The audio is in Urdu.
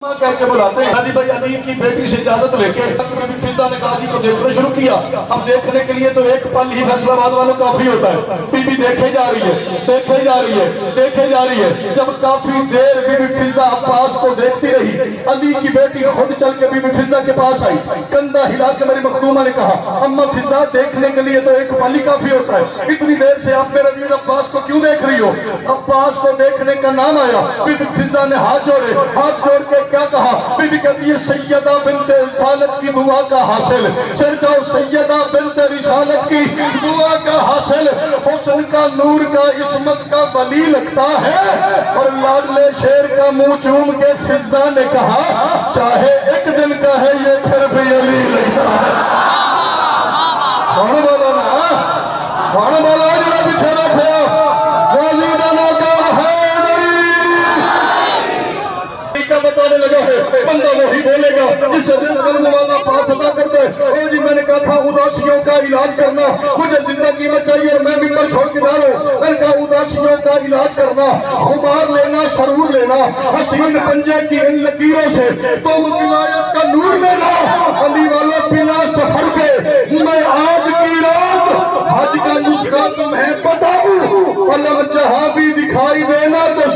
کہہ کے بلاتے ہیں حاجی بھائی امیر کی بیٹی سے اجازت لے کے فضا نے قاضی کو دیکھنا شروع کیا. اب دیکھنے کے لیے تو ایک پل ہی فیصلہ آباد والوں کافی ہوتا ہے. بی بی دیکھے جا رہی ہے دیکھے جا رہی ہے دیکھے جا رہی ہے. جب کافی دیر بی بی فضا عباس کو دیکھتی رہی, علی کی بیٹی خود چل کے بی بی فضا کے پاس آئی. کندھا ہلا کے میری مخدومہ نے کہا اما فضا دیکھنے کے لیے تو ایک پل ہی کافی ہوتا ہے, اتنی دیر سے آپ میرے امیر عباس کو کیوں دیکھ رہی ہو؟ عباس کو دیکھنے کا نام آیا. بی بی فضا نے ہاتھ جوڑ کے کیا کہا؟ بی بی کہتی ہے سیدہ بنت رسالت کی دعا کا حاصل, چل جاؤ سیدہ بنت رسالت کی دعا کا حاصل. حسن کا نور کا عصمت کا ولی لگتا ہے. اور لاڈلے شیر کا منہ چوم کے فضا نے کہا چاہے ایک دن کا ہے یہ پھر بھی علی لگتا ہے. کون بولا نا کون بولا جنہا پیچھے رکھو غازی بنا کر کا بتانے لگا ہے, بندہ وہی بولے گا جس سے رزق کرنے والا پاس ادا کرتا ہے. اے جی میں نے کہا تھا اداسیوں کا علاج کرنا, مجھے زندگی میں چاہیے اور میں ممبر چھوڑ کے ڈالوں. میں نے کہا اداسیوں کا علاج کرنا, خمار لینا, سرور لینا, حسین پنجے کی ان لکیروں سے تو ولایت کا نور لینا. علی والے بنا سفر کے میں آج کی رات حج کا نسخہ تمہیں بتاؤں, علم جہاں بھی دکھائی دینا تو